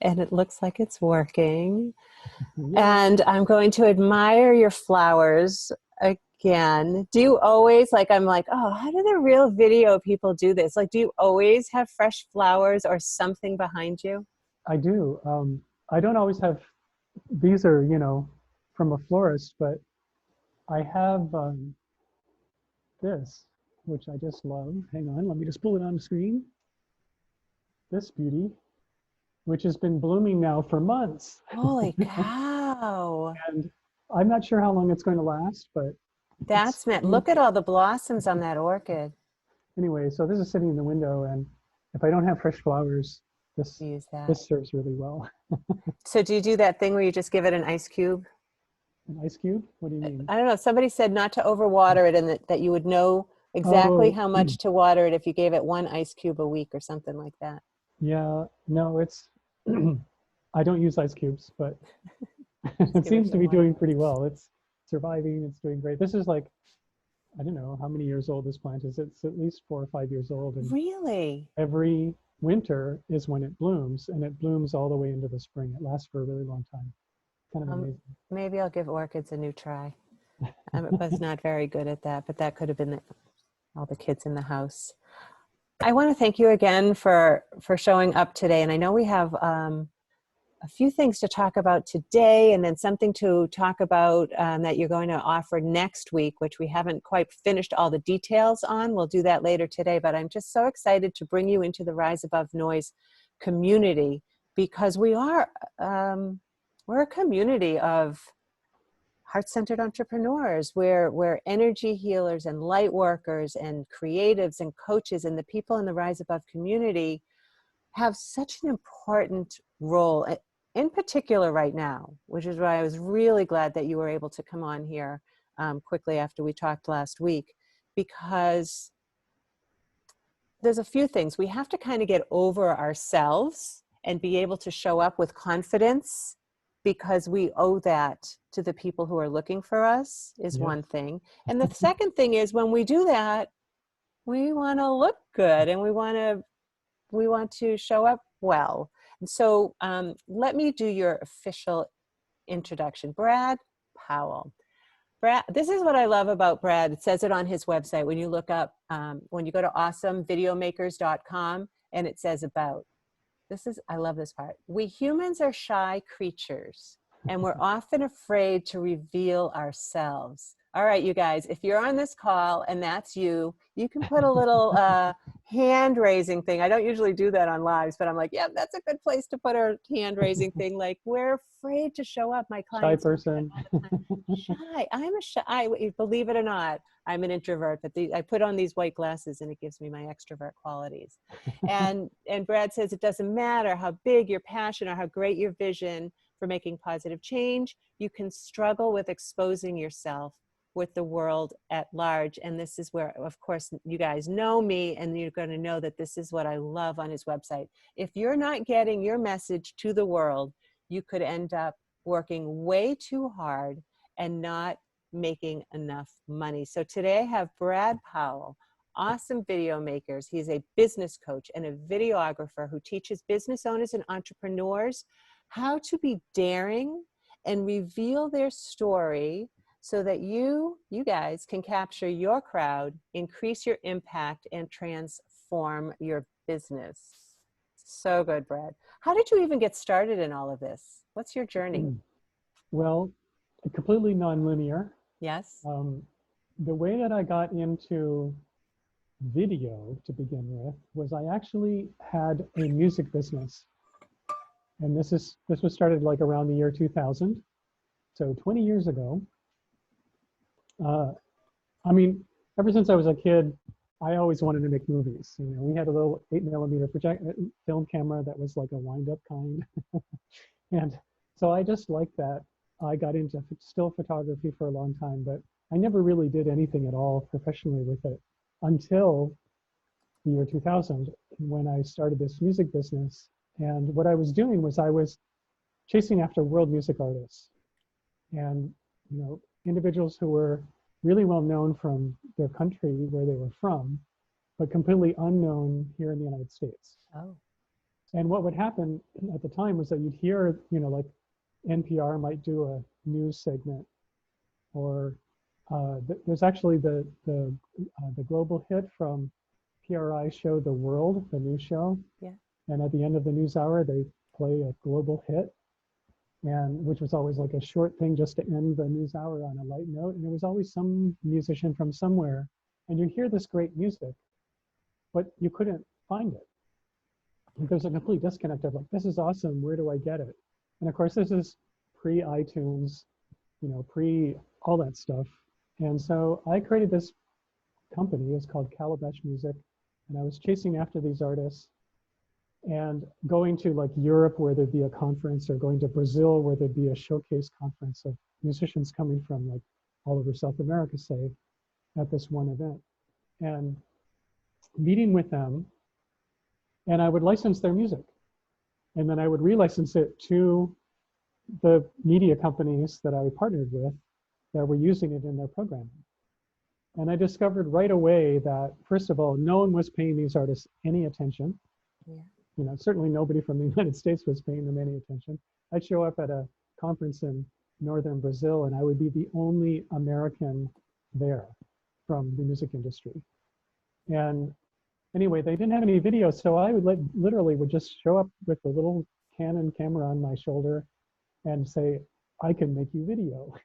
and it looks like it's working. Yay. And I'm going to admire your flowers again. Do you always, like, I'm like, oh, how do the real video people do this? Like, do you always have fresh flowers or something behind you? I do. I don't always have, these are, from a florist, but I have this, which I just love. Hang on, let me just pull it on the screen. This beauty, which has been blooming now for months. Holy cow. And I'm not sure how long it's going to last, but it's That's meant. Look at all the blossoms on that orchid. anyway. So this is sitting in the window, and if I don't have fresh flowers, this Use that. this serves really well. So do you do that thing where you just give it an ice cube? An ice cube? What do you mean? I don't know. Somebody said not to overwater it and that you would know exactly Oh, how much to water it if you gave it one ice cube a week or something like that. yeah. No, it's I don't use ice cubes, but Just it give it seems to some be water. doing pretty well. It's surviving. It's doing great. This is like, I don't know how many years old this plant is. It's at least 4 or 5 years old, and Really? every winter is when it blooms, and it blooms all the way into the spring. It lasts for a really long time. Kind of amazing. Maybe I'll give orchids a new try. I was not very good at that, but that could have been all the kids in the house. I want to thank you again for showing up today. And I know we have a few things to talk about today, and then something to talk about that you're going to offer next week, which we haven't quite finished all the details on. We'll do that later today, but I'm just so excited to bring you into the Rise Above Noise community, because we're a community of heart-centered entrepreneurs. We're energy healers and light workers and creatives and coaches, and the people in the Rise Above community have such an important role, in particular right now, which is why I was really glad that you were able to come on here quickly after we talked last week, because there's a few things. We have to kind of get over ourselves and be able to show up with confidence, because we owe that to the people who are looking for us, is Yes. one thing. And the second thing is, when we do that, we want to look good, and we want to show up well. And so let me do your official introduction. Brad Powell. Brad, this is what I love about Brad. It says it on his website. When you look up, when you go to awesomevideomakers.com, and it says about. I love this part. We humans are shy creatures, and we're often afraid to reveal ourselves. All right, you guys, if you're on this call and that's you, you can put a little hand raising thing. I don't usually do that on lives, but I'm like, yeah, that's a good place to put a hand raising thing. Like, we're afraid to show up. My Shy clients do that person. all the time. Shy. I'm a shy, believe it or not, I'm an introvert, but I put on these white glasses and it gives me my extrovert qualities. And Brad says it doesn't matter how big your passion or how great your vision for making positive change, you can struggle with exposing yourself with the world at large. And this is where, of course, you guys know me, and you're going to know that this is what I love on his website. If you're not getting your message to the world, you could end up working way too hard and not making enough money. So today I have Brad Powell, Awesome Videomakers. He's a business coach and a videographer who teaches business owners and entrepreneurs how to be daring and reveal their story, so that you guys can capture your crowd, increase your impact, and transform your business. So good, Brad. How did you even get started in all of this? What's your journey? Well, completely nonlinear. Yes. The way that I got into video to begin with was I actually had a music business, and this was started like around the year 2000, so 20 years ago. I mean, ever since I was a kid, I always wanted to make movies. We had a little 8mm film camera that was like a wind-up kind, and so I just liked that. I got into still photography for a long time, but I never really did anything at all professionally with it until the year 2000, when I started this music business. And what I was doing was I was chasing after world music artists, and individuals who were really well known from their country where they were from, but completely unknown here in the United States. Oh. And what would happen at the time was that you'd hear, like NPR might do a news segment, or there's actually the global hit from PRI show The World, the news show. Yeah. And at the end of the news hour, they play a global hit, and which was always like a short thing just to end the news hour on a light note. And it was always some musician from somewhere, and you hear this great music, but you couldn't find it. There's a complete disconnect of like, this is awesome, where do I get it? And of course, this is pre-iTunes, pre all that stuff. And so I created this company. It's called Calabash Music, and I was chasing after these artists and going to like Europe where there'd be a conference, or going to Brazil where there'd be a showcase conference of musicians coming from like all over South America, say, at this one event, and meeting with them. And I would license their music, and then I would relicense it to the media companies that I partnered with that were using it in their programming. And I discovered right away that, first of all, no one was paying these artists any attention. Yeah. Certainly nobody from the United States was paying them any attention. I'd show up at a conference in northern Brazil, and I would be the only American there from the music industry. And anyway, they didn't have any video, so I would literally would just show up with a little Canon camera on my shoulder and say, I can make you video.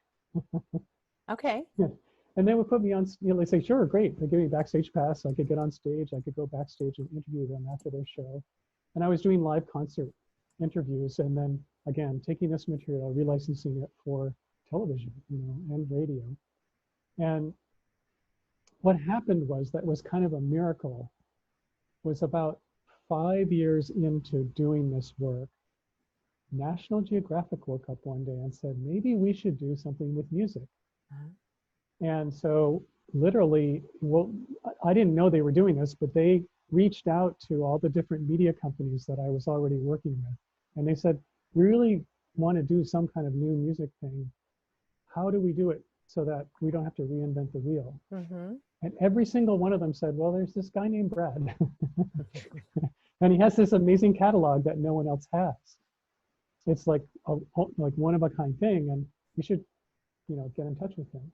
Okay. Yeah. And they would put me on, they say, sure, great. They give me a backstage pass. I could get on stage. I could go backstage and interview them after their show. And I was doing live concert interviews, and then again, taking this material, relicensing it for television, and radio. And what happened was, that was kind of a miracle, was about 5 years into doing this work, National Geographic woke up one day and said, maybe we should do something with music. And so literally, well, I didn't know they were doing this, but they reached out to all the different media companies that I was already working with. And they said, we really want to do some kind of new music thing. How do we do it so that we don't have to reinvent the wheel? Mm-hmm. And every single one of them said, well, there's this guy named Brad. And he has this amazing catalog that no one else has. It's like a one of a kind thing, and you should, get in touch with him.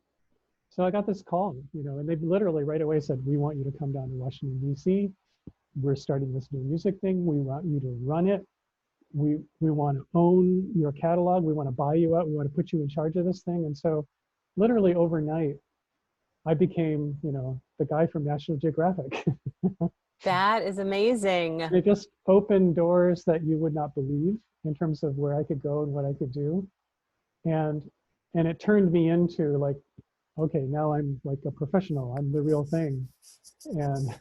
So I got this call, and they literally right away said, we want you to come down to Washington, D.C. We're starting this new music thing. We want you to run it. We want to own your catalog. We want to buy you out. We want to put you in charge of this thing. And so literally overnight, I became, the guy from National Geographic. That is amazing. It just opened doors that you would not believe in terms of where I could go and what I could do. And it turned me into like, okay, now I'm like a professional. I'm the real thing. And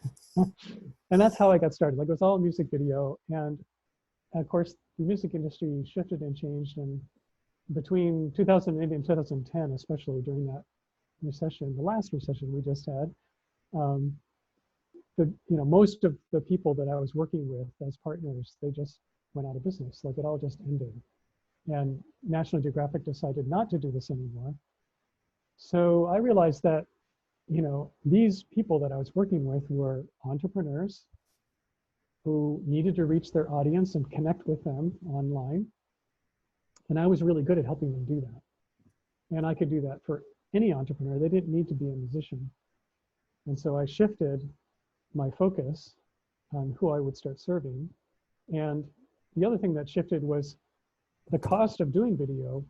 and that's how I got started. Like, it was all music video. And of course, the music industry shifted and changed. And between 2008 and 2010, especially during that recession, the last recession we just had, most of the people that I was working with as partners, they just went out of business. Like, it all just ended. And National Geographic decided not to do this anymore. So I realized that, these people that I was working with were entrepreneurs who needed to reach their audience and connect with them online. And I was really good at helping them do that. And I could do that for any entrepreneur. They didn't need to be a musician. And so I shifted my focus on who I would start serving. And the other thing that shifted was the cost of doing video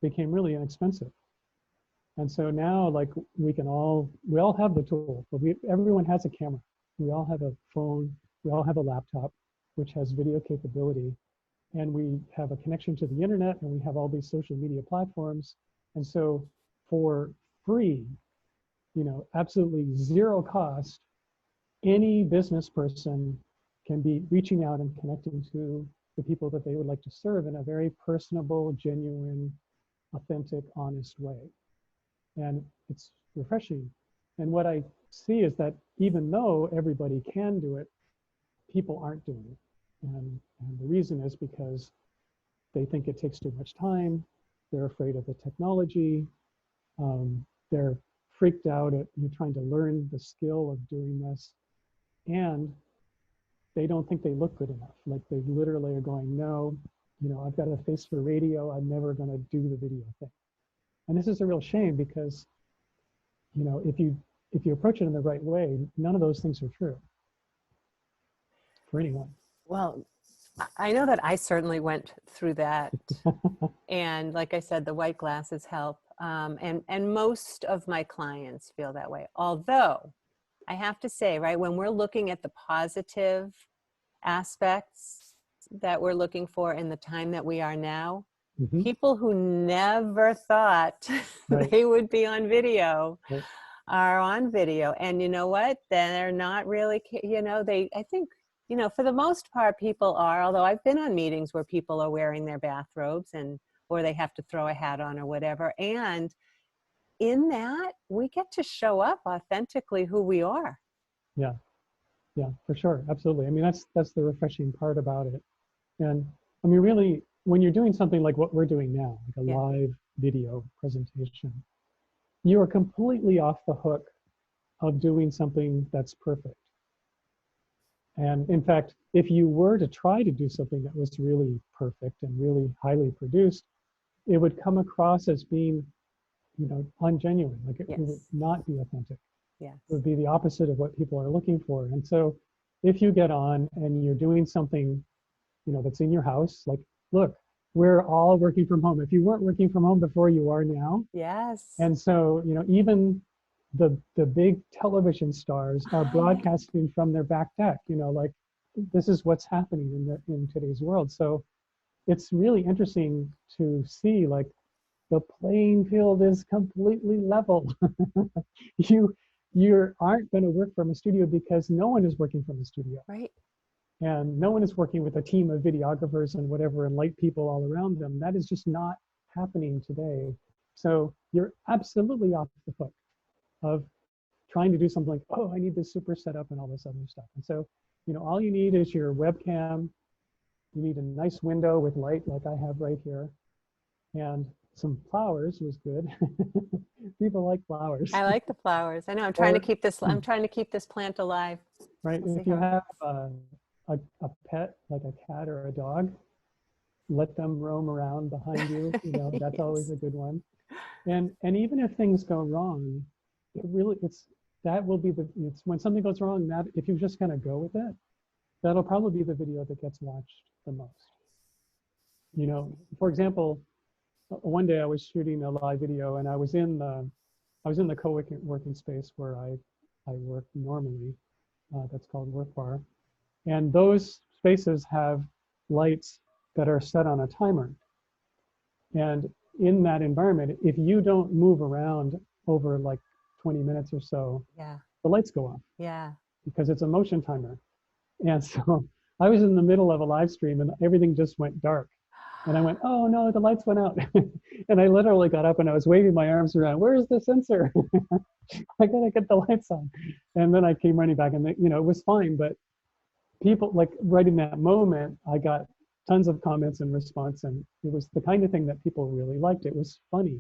became really inexpensive. And so now, like, we all have the tool, but everyone has a camera. We all have a phone, we all have a laptop, which has video capability. And we have a connection to the internet, and we have all these social media platforms. And so for free, absolutely zero cost, any business person can be reaching out and connecting to the people that they would like to serve in a very personable, genuine, authentic, honest way. And it's refreshing. And what I see is that even though everybody can do it, people aren't doing it. And the reason is because they think it takes too much time. They're afraid of the technology. They're freaked out at trying to learn the skill of doing this. And they don't think they look good enough. Like they literally are going, no, you know, I've got a face for radio. I'm never going to do the video thing. And this is a real shame because, you know, if you approach it in the right way, none of those things are true for anyone. Well, I know that I certainly went through that. And like I said, the white glasses help. And most of my clients feel that way. Although I have to say, right, when we're looking at the positive aspects that we're looking for in the time that we are now, Mm-hmm. people who never thought Right. they would be on video Right. are on video. And you know what? They're not really, you know, I think, you know, for the most part, people are, although I've been on meetings where people are wearing their bathrobes or they have to throw a hat on or whatever. And in that, we get to show up authentically who we are. Yeah. Yeah, for sure. Absolutely. I mean, that's the refreshing part about it. And I mean, really, when you're doing something like what we're doing now, like a Yeah. live video presentation, you are completely off the hook of doing something that's perfect. And in fact, if you were to try to do something that was really perfect and really highly produced, it would come across as being, you know, ungenuine. Like it would Yes. not be authentic. Yes. It would be the opposite of what people are looking for. And so if you get on and you're doing something, you know, that's in your house, like, look, we're all working from home. If you weren't working from home before, you are now. Yes. And so, you know, even the big television stars are broadcasting from their back deck, you know, like this is what's happening in today's world. So it's really interesting to see, like, the playing field is completely level. You aren't going to work from a studio because no one is working from a studio. Right. And no one is working with a team of videographers and whatever and light people all around them. That is just not happening today. So you're absolutely off the hook of trying to do something like, oh, I need this super setup and all this other stuff. And so, you know, all you need is your webcam. You need a nice window with light like I have right here. And some flowers was good. People like flowers. I like the flowers. I know. I'm trying to keep this plant alive. Right. We'll If you have a pet, like a cat or a dog, let them roam around behind you. You know, that's Yes. always a good one. And even if things go wrong, it's when something goes wrong, that if you just kind of go with it, that'll probably be the video that gets watched the most. You know, for example, one day I was shooting a live video and I was in the co-working space where I work normally. That's called Work Bar. And those spaces have lights that are set on a timer. And in that environment, if you don't move around over like 20 minutes or so, Yeah. the lights go off. Yeah. Because it's a motion timer. And so I was in the middle of a live stream and everything just went dark. And I went, oh no, the lights went out. And I literally got up and I was waving my arms around. Where's the sensor? I gotta get the lights on. And then I came running back and you know, it was fine. But people, like, right in that moment, I got tons of comments and response. And it was the kind of thing that people really liked. It was funny.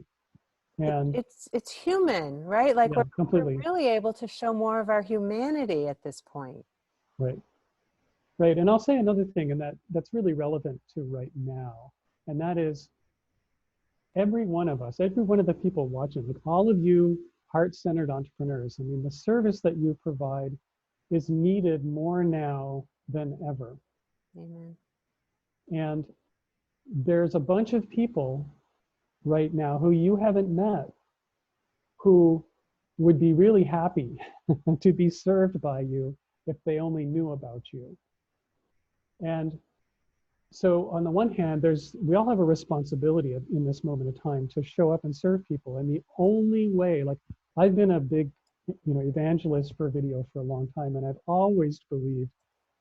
And It's human, right? Like yeah, we're completely. really able to show more of our humanity at this point. Right. Right. And I'll say another thing, and that's really relevant to right now. And that is every one of us, every one of the people watching, like all of you heart-centered entrepreneurs, I mean, the service that you provide is needed more now than ever. Amen. And there's a bunch of people right now who you haven't met who would be really happy to be served by you if they only knew about you. And so on the one hand, we all have a responsibility in this moment of time to show up and serve people. And the only way, like, I've been a big, you know, evangelist for video for a long time, and I've always believed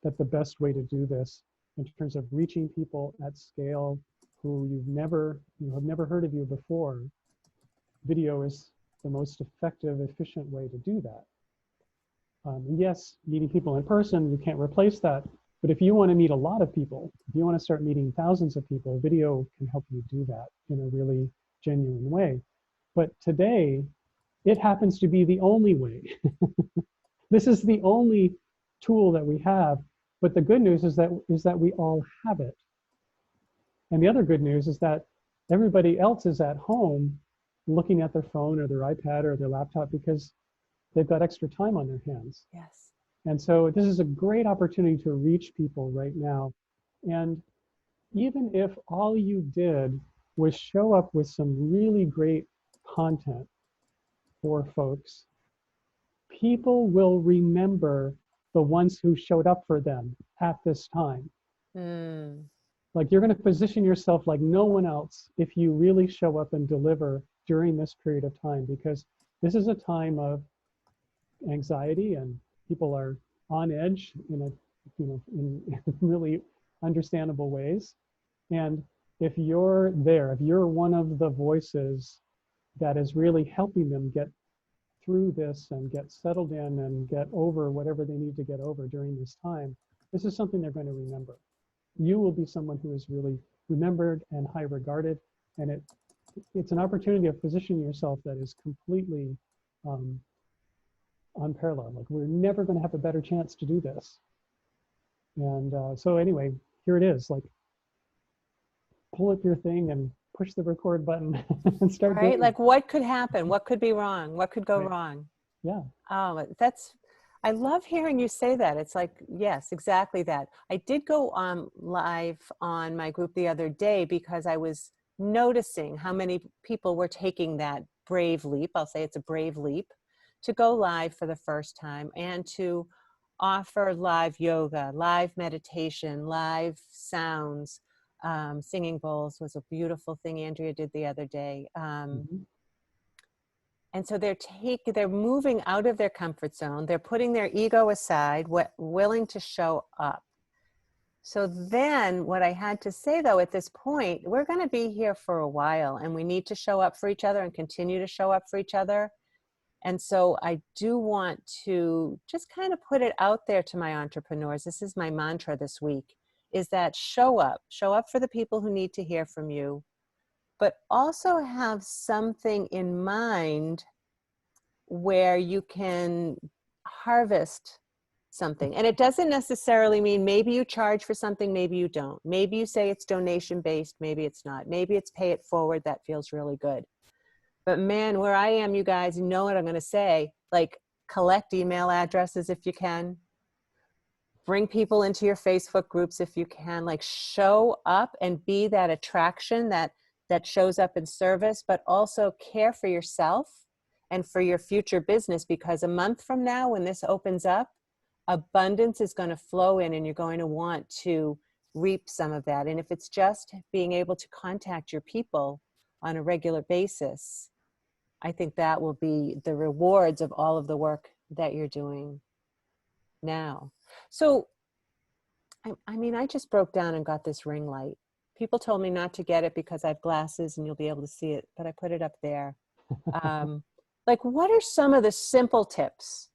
that the best way to do this in terms of reaching people at scale who have never heard of you before, video is the most effective, efficient way to do that. Yes, meeting people in person, you can't replace that. But if you want to meet a lot of people, if you want to start meeting thousands of people, video can help you do that in a really genuine way. But today, it happens to be the only way. This is the only tool that we have. But the good news is that we all have it. And the other good news is that everybody else is at home looking at their phone or their iPad or their laptop because they've got extra time on their hands. Yes. And so this is a great opportunity to reach people right now. And even if all you did was show up with some really great content for folks, people will remember the ones who showed up for them at this time. Mm. Like you're going to position yourself like no one else if you really show up and deliver during this period of time, because this is a time of anxiety and people are on edge in in really understandable ways. And if you're there, if you're one of the voices that is really helping them get through this and get settled in and get over whatever they need to get over during this time, this is something they're going to remember. You will be someone who is really remembered and high regarded, and it's an opportunity of positioning yourself that is completely unparalleled. Like we're never going to have a better chance to do this. And so anyway, here it is. Like pull up your thing and push the record button and start Right? doing Like it. what could happen? What could be wrong? What could go Right. wrong? Yeah. Oh, I love hearing you say that. It's like, yes, exactly that. I did go on live on my group the other day because I was noticing how many people were taking that brave leap. I'll say it's a brave leap to go live for the first time and to offer live yoga, live meditation, live sounds. Singing bowls was a beautiful thing Andrea did the other day. Mhm. And so they're moving out of their comfort zone. They're putting their ego aside, willing to show up. So then what I had to say though, at this point, we're going to be here for a while and we need to show up for each other and continue to show up for each other. And so I do want to just kind of put it out there to my entrepreneurs. This is my mantra this week, is that show up for the people who need to hear from you, but also have something in mind where you can harvest something. And it doesn't necessarily mean maybe you charge for something, maybe you don't. Maybe you say it's donation based, maybe it's not. Maybe it's pay it forward, that feels really good. But man, where I am, you guys, you know what I'm going to say, like collect email addresses if you can. Bring people into your Facebook groups if you can, like show up and be that attraction that shows up in service, but also care for yourself and for your future business, because a month from now when this opens up, abundance is going to flow in and you're going to want to reap some of that. And if it's just being able to contact your people on a regular basis, I think that will be the rewards of all of the work that you're doing now. So I mean, I just broke down and got this ring light. People told me not to get it because I have glasses and you'll be able to see it, but I put it up there. Like, what are some of the simple tips?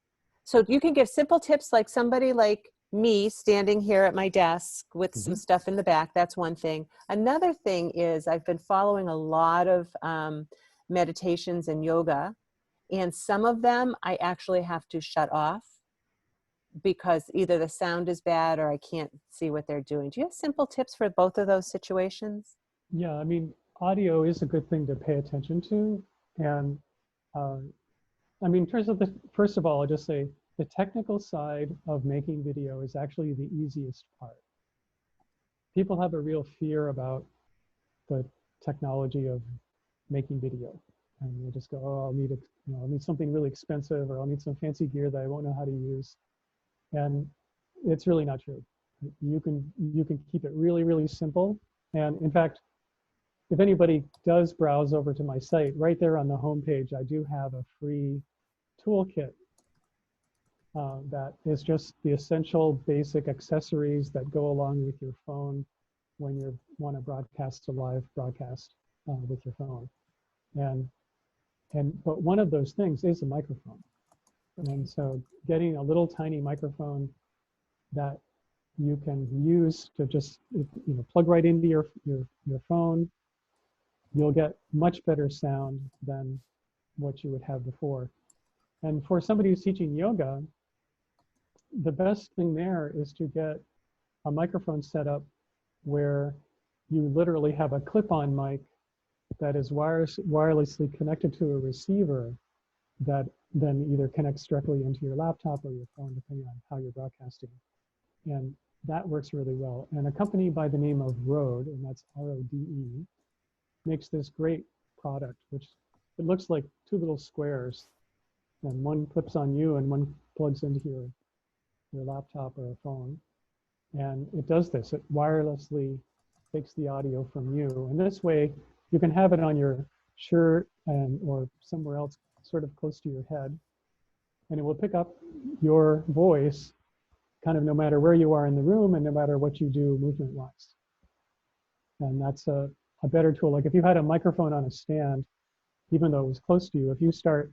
So you can give simple tips like somebody like me standing here at my desk with some Mhm. stuff in the back. That's one thing. Another thing is I've been following a lot of meditations and yoga, and some of them I actually have to shut off because either the sound is bad or I can't see what they're doing. Do you have simple tips for both of those situations? Yeah, I mean, audio is a good thing to pay attention to. And uh, I mean, in terms of first of all, I'll just say the technical side of making video is actually the easiest part. People have a real fear about the technology of making video. And they just go, oh, I'll need something really expensive, or I'll need some fancy gear that I won't know how to use. And it's really not true. You can keep it really, really simple. And in fact, if anybody does browse over to my site, right there on the homepage, I do have a free toolkit that is just the essential basic accessories that go along with your phone when you want to broadcast a live broadcast with your phone. But one of those things is a microphone. And so getting a little tiny microphone that you can use to just plug right into your phone, you'll get much better sound than what you would have before. And for somebody who's teaching yoga, the best thing there is to get a microphone setup where you literally have a clip-on mic that is wirelessly connected to a receiver that then either connects directly into your laptop or your phone, depending on how you're broadcasting. And that works really well. And a company by the name of Rode, and that's R-O-D-E, makes this great product, which it looks like two little squares, and one clips on you and one plugs into your laptop or a phone. And it does this. It wirelessly takes the audio from you. And this way, you can have it on your shirt and or somewhere else sort of close to your head. And it will pick up your voice kind of no matter where you are in the room and no matter what you do movement-wise. And that's a better tool. Like if you had a microphone on a stand, even though it was close to you, if you start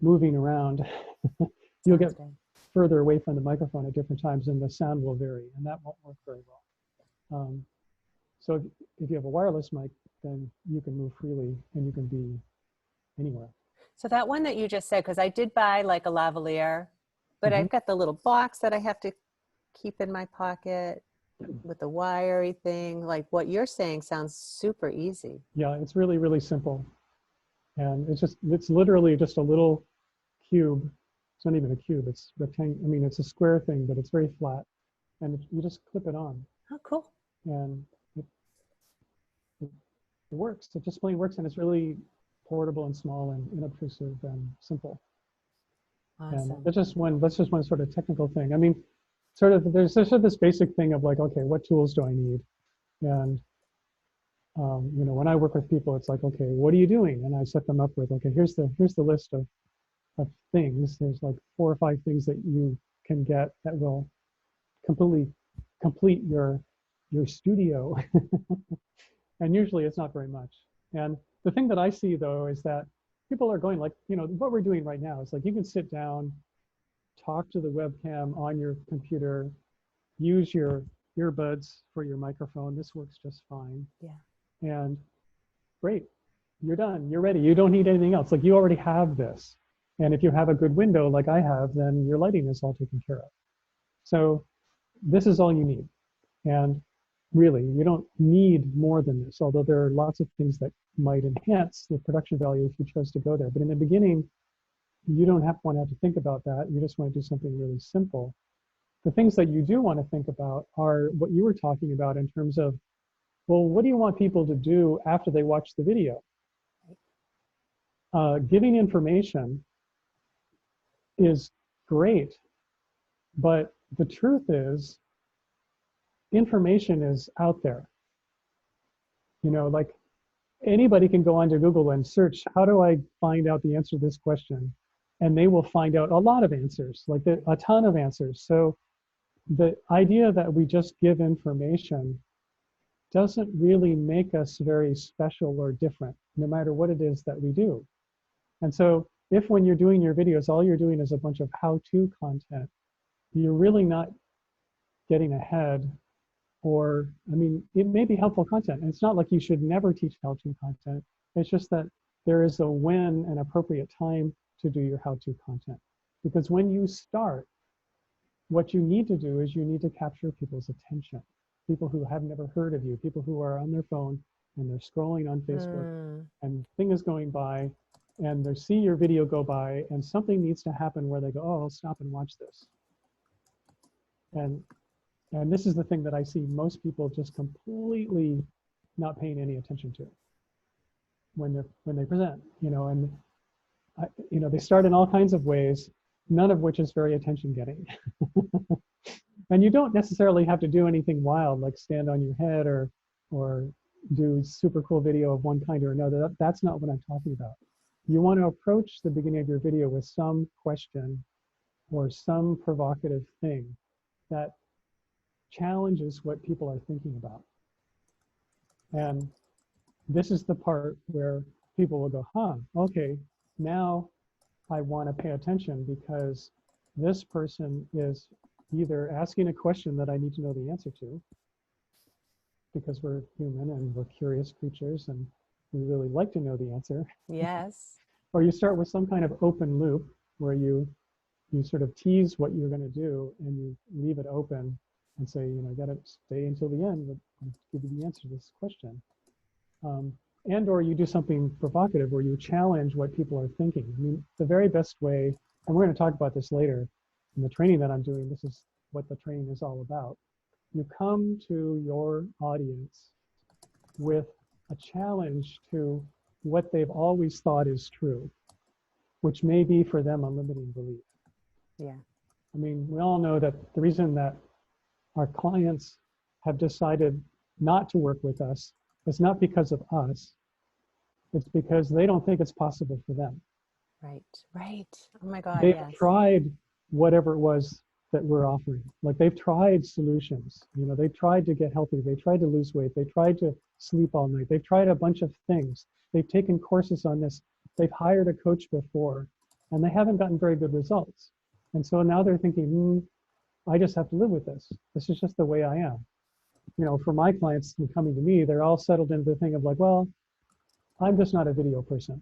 moving around, you'll get further away from the microphone at different times and the sound will vary, and that won't work very well. So if you have a wireless mic, then you can move freely and you can be anywhere. So that one that you just said, because I did buy like a lavalier, but I've got the little box that I have to keep in my pocket with the wiry thing. Like what you're saying sounds super easy. Yeah, it's really, really simple. And it's literally just a little cube. It's not even a cube, it's rectangle. I mean, it's a square thing, but it's very flat. And you just clip it on. Oh, cool. And it works. It just plain works, and it's really portable and small and inobtrusive and simple. Awesome. And that's just one sort of technical thing. I mean, there's sort of this basic thing of like, okay, what tools do I need? And you know, when I work with people, it's like, okay, what are you doing? And I set them up with, okay, here's the list of things. There's like 4 or 5 things that you can get that will completely complete your studio. And usually it's not very much. And the thing that I see though is that people are going like, you know, what we're doing right now is like, you can sit down, talk to the webcam on your computer, use your earbuds for your microphone. This works just fine. Yeah. And great, you're done, you're ready. You don't need anything else. Like you already have this. And if you have a good window like I have, then your lighting is all taken care of. So this is all you need. And really, you don't need more than this, although there are lots of things that might enhance the production value if you chose to go there. But in the beginning, you don't want to have to think about that. You just want to do something really simple. The things that you do want to think about are what you were talking about in terms of, well, what do you want people to do after they watch the video? Giving information is great, but the truth is, information is out there. You know, like anybody can go onto Google and search, how do I find out the answer to this question? And they will find out a lot of answers, like a ton of answers. So the idea that we just give information doesn't really make us very special or different, no matter what it is that we do. And so if when you're doing your videos, all you're doing is a bunch of how-to content, you're really not getting ahead. Or, I mean, it may be helpful content. And it's not like you should never teach how-to content. It's just that there is a when and appropriate time to do your how-to content. Because when you start, what you need to do is you need to capture people's attention. People who have never heard of you, people who are on their phone and they're scrolling on Facebook and thing is going by and they see your video go by and something needs to happen where they go, oh, I'll stop and watch this. And this is the thing that I see most people just completely not paying any attention to when they present, you know, and you know, they start in all kinds of ways, none of which is very attention getting. And you don't necessarily have to do anything wild, like stand on your head or do super cool video of one kind or another. That's not what I'm talking about. You want to approach the beginning of your video with some question or some provocative thing that challenges what people are thinking about. And this is the part where people will go, huh, okay, now I want to pay attention because this person is either asking a question that I need to know the answer to, because we're human and we're curious creatures and we really like to know the answer. Yes. Or you start with some kind of open loop where you sort of tease what you're going to do and you leave it open and say, you know, I got to stay until the end, but I'll give you the answer to this question. And or you do something provocative where you challenge what people are thinking. I mean, the very best way, and we're going to talk about this later in the training that I'm doing, this is what the training is all about. You come to your audience with a challenge to what they've always thought is true, which may be for them a limiting belief. Yeah. I mean, we all know that the reason that our clients have decided not to work with us is not because of us. It's because they don't think it's possible for them. Right. Right. Oh my God. They've Yes. tried whatever it was that we're offering. Like they've tried solutions. You know, they tried to get healthy. They tried to lose weight. They tried to sleep all night. They've tried a bunch of things. They've taken courses on this. They've hired a coach before, and they haven't gotten very good results. And so now they're thinking, I just have to live with this. This is just the way I am. You know, for my clients who are coming to me, they're all settled into the thing of like, well, I'm just not a video person.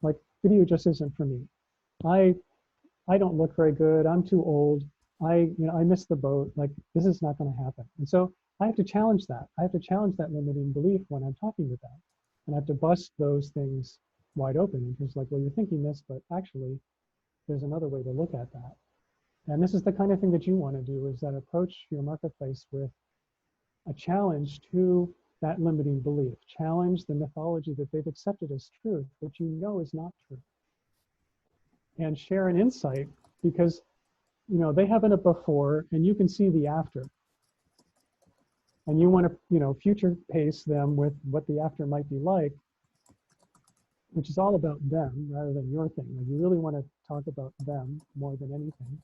Like video just isn't for me. I don't look very good. I'm too old. I missed the boat. Like this is not going to happen. And so I have to challenge that. I have to challenge that limiting belief when I'm talking with them. And I have to bust those things wide open. And it's like, well, you're thinking this, but actually there's another way to look at that. And this is the kind of thing that you want to do, is that approach your marketplace with a challenge to that limiting belief. Challenge the mythology that they've accepted as truth, but you know is not true. And share an insight, because you know they haven't a before and you can see the after. And you want to, you know, future pace them with what the after might be like, which is all about them rather than your thing. Like you really want to talk about them more than anything.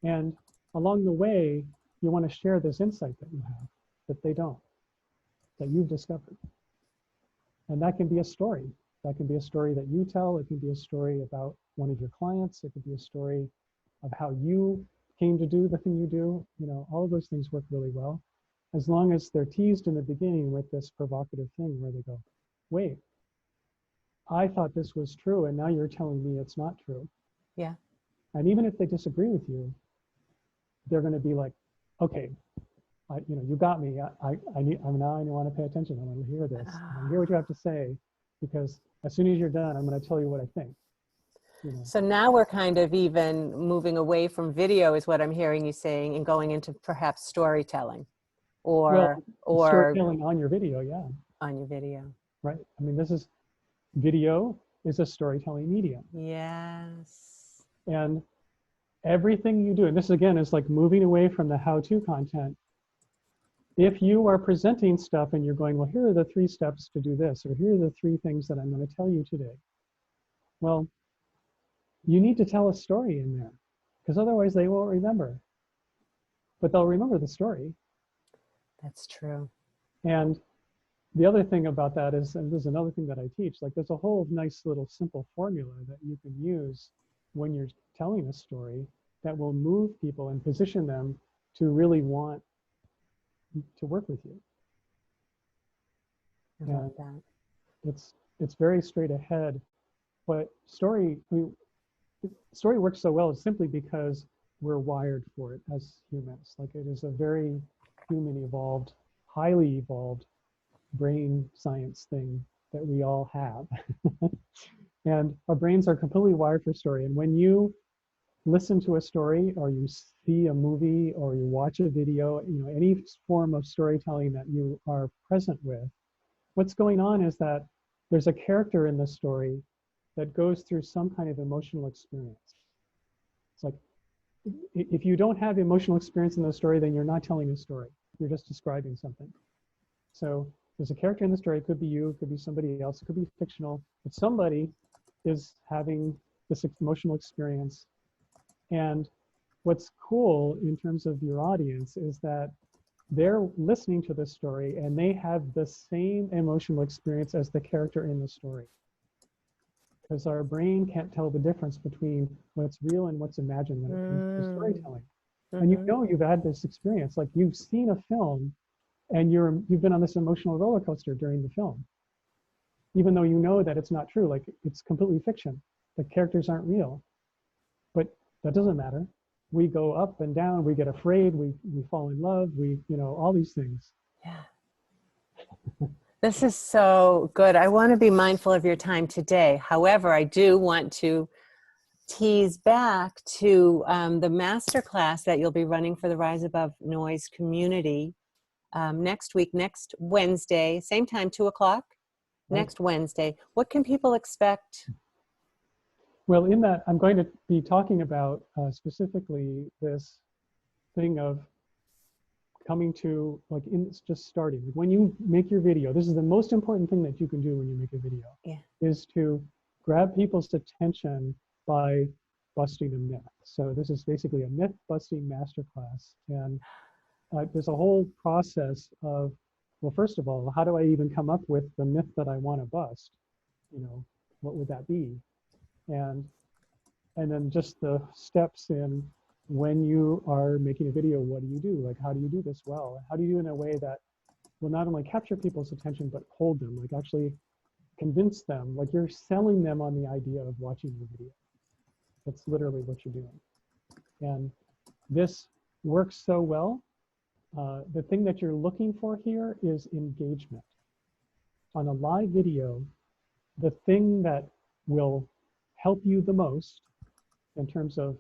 And along the way, you want to share this insight that you have that they don't, that you've discovered. And that can be a story. That can be a story that you tell. It can be a story about one of your clients. It could be a story of how you came to do the thing you do. You know, all of those things work really well, as long as they're teased in the beginning with this provocative thing where they go, wait, I thought this was true, and now you're telling me it's not true. Yeah. And even if they disagree with you, they're going to be like, okay, you know, you got me. Now I want to pay attention. I want to hear this. I want to hear what you have to say, because as soon as you're done, I'm going to tell you what I think. You know. So now we're kind of even moving away from video, is what I'm hearing you saying, and going into perhaps storytelling, or storytelling on your video, yeah. On your video. Right. I mean, video is a storytelling medium. Yes. And everything you do, and this again is like moving away from the how-to content. If you are presenting stuff and you're going, well, here are the 3 steps to do this, or here are the 3 things that I'm going to tell you today. Well, you need to tell a story in there, because otherwise they won't remember. But they'll remember the story. That's true. And the other thing about that is, and this is another thing that I teach, like there's a whole nice little simple formula that you can use when you're telling a story that will move people and position them to really want to work with you. I love that. It's very straight ahead, but story works so well simply because we're wired for it as humans. Like it is a very human evolved, highly evolved brain science thing that we all have. And our brains are completely wired for story. And when you listen to a story, or you see a movie, or you watch a video, you know, any form of storytelling that you are present with, what's going on is that there's a character in the story that goes through some kind of emotional experience. It's like, if you don't have emotional experience in the story, then you're not telling a story. You're just describing something. So there's a character in the story. It could be you, it could be somebody else, it could be fictional, but somebody is having this emotional experience. And what's cool in terms of your audience is that they're listening to this story and they have the same emotional experience as the character in the story. Because our brain can't tell the difference between what's real and what's imagined when it comes to storytelling. And you know you've had this experience, like you've seen a film and you've been on this emotional roller coaster during the film. Even though you know that it's not true, like it's completely fiction. The characters aren't real. But that doesn't matter. we go up and down, we get afraid, we fall in love, all these things. Yeah. This is so good. I want to be mindful of your time today. However, I do want to tease back to the masterclass that you'll be running for the Rise Above Noise community next week, next Wednesday, same time, 2 o'clock, Right. next Wednesday. What can people expect? Well, in that, I'm going to be talking about specifically this thing of coming to, like, it's just starting. When you make your video, this is the most important thing that you can do when you make a video, Yeah. is to grab people's attention by busting a myth. So this is basically a myth busting masterclass. And there's a whole process of, well, first of all, how do I even come up with the myth that I want to bust? What would that be? And then just the steps in when you are making a video, what do you do? Like, how do you do this well? How do you do it in a way that will not only capture people's attention, but hold them, like actually convince them, like you're selling them on the idea of watching your video. That's literally what you're doing. And this works so well. The thing that you're looking for here is engagement. On a live video, the thing that will help you the most in terms of,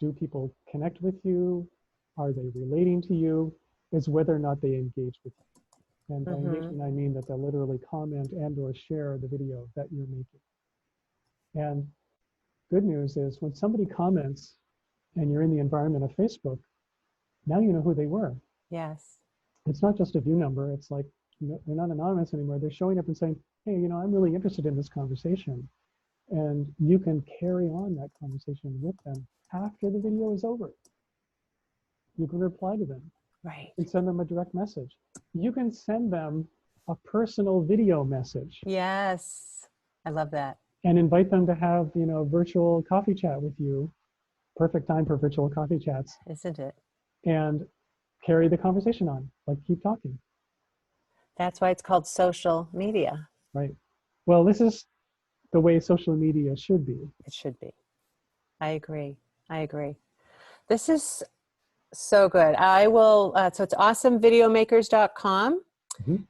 do people connect with you? Are they relating to you? Is whether or not they engage with you. And by engagement, I mean that they'll literally comment and or share the video that you're making. And good news is when somebody comments and you're in the environment of Facebook, now you know who they were. Yes. It's not just a view number. It's like, they're not anonymous anymore. They're showing up and saying, hey, I'm really interested in this conversation. And you can carry on that conversation with them after the video is over. You can reply to them. Right. You can send them a direct message. You can send them a personal video message. Yes. I love that. And invite them to have, virtual coffee chat with you. Perfect time for virtual coffee chats. Isn't it? And carry the conversation on, like keep talking. That's why it's called social media. Right. Well, this is the way social media should be. It should be. I agree. I agree. This is so good. I will, so it's awesomevideomakers.com.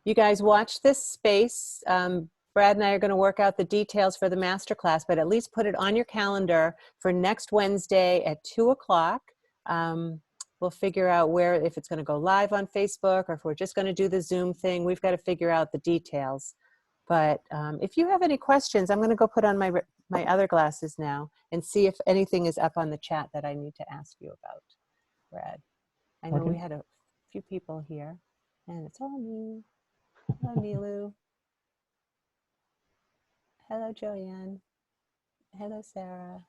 You guys watch this space. Brad and I are going to work out the details for the masterclass, but at least put it on your calendar for next Wednesday at 2 o'clock. We'll figure out if it's going to go live on Facebook or if we're just going to do the Zoom thing. We've got to figure out the details. But if you have any questions, I'm going to go put on my other glasses now and see if anything is up on the chat that I need to ask you about, Brad. I know we had a few people here, and it's all me. Hello, Nilu. Hello, Joanne. Hello, Sarah.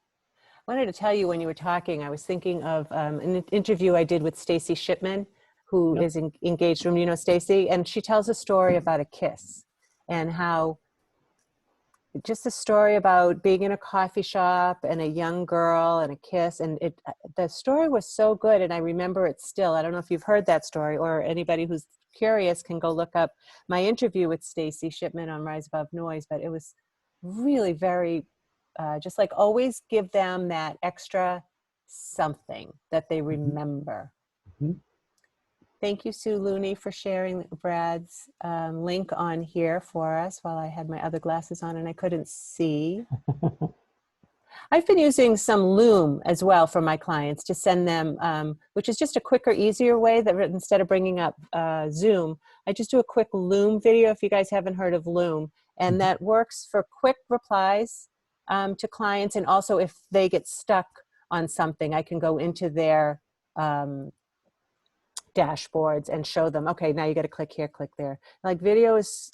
I wanted to tell you when you were talking, I was thinking of an interview I did with Stacy Shipman, who is engaged from, Stacy, and she tells a story about a kiss and how just a story about being in a coffee shop and a young girl and a kiss. And the story was so good. And I remember it still. I don't know if you've heard that story, or anybody who's curious can go look up my interview with Stacy Shipman on Rise Above Noise. But it was really very, just like always give them that extra something that they remember. Thank you, Sue Looney, for sharing Brad's link on here for us while I had my other glasses on and I couldn't see. I've been using some Loom as well for my clients to send them, which is just a quicker, easier way that instead of bringing up Zoom, I just do a quick Loom video if you guys haven't heard of Loom. And that works for quick replies to clients. And also if they get stuck on something, I can go into their dashboards and show them, okay, now you got to click here, click there. Like video is,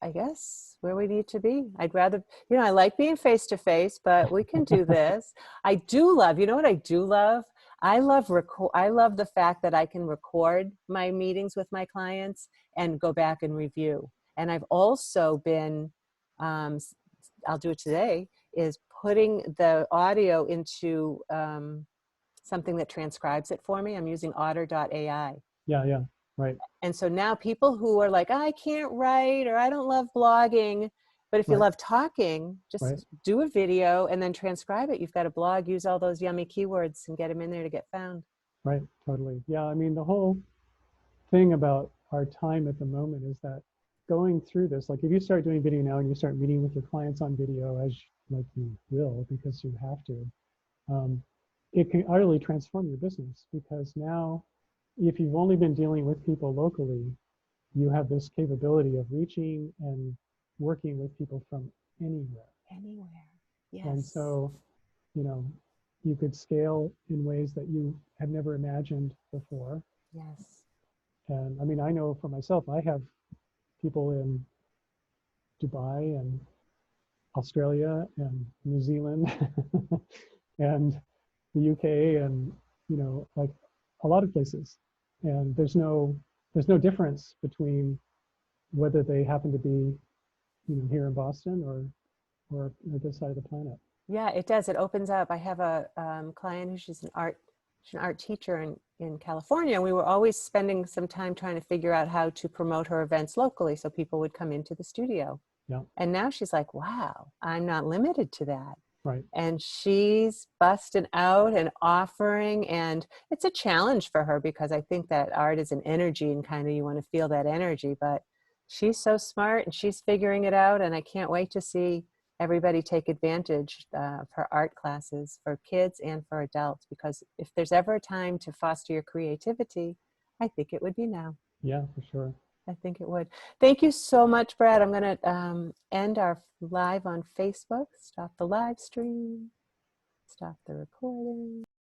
I guess, where we need to be. I'd rather, I like being face to face, but we can do this. I do love, what I do love? I love the fact that I can record my meetings with my clients and go back and review. And I've also been, I'll do it today, is putting the audio into something that transcribes it for me. I'm using otter.ai. Yeah, right. And so now people who are like, I can't write or I don't love blogging, But if you Right. love talking, Right. just do a video and then transcribe it. You've got a blog, use all those yummy keywords and get them in there to get found. Right. Totally. Yeah. I mean, the whole thing about our time at the moment is that going through this, like if you start doing video now and you start meeting with your clients on video, as like you will because you have to, it can utterly transform your business, because now if you've only been dealing with people locally, you have this capability of reaching and working with people from anywhere. Anywhere. And Yes. so, you know, you could scale in ways that you had never imagined before. Yes. And I mean, I know for myself, I have people in Dubai and Australia and New Zealand and the UK and, you know, like a lot of places. And there's no difference between whether they happen to be, you know, here in Boston or this side of the planet. Yeah, it does. It opens up. I have a client who she's an art teacher in California. We were always spending some time trying to figure out how to promote her events locally so people would come into the studio. Yeah. And now she's like, wow, I'm not limited to that. Right. And she's busting out and offering, and it's a challenge for her because I think that art is an energy and kind of you want to feel that energy, but she's so smart and she's figuring it out, and I can't wait to see everybody take advantage of her art classes for kids and for adults, because if there's ever a time to foster your creativity, I think it would be now. Yeah, for sure. I think it would. Thank you so much, Brad. I'm going to end our live on Facebook. Stop the live stream. Stop the recording.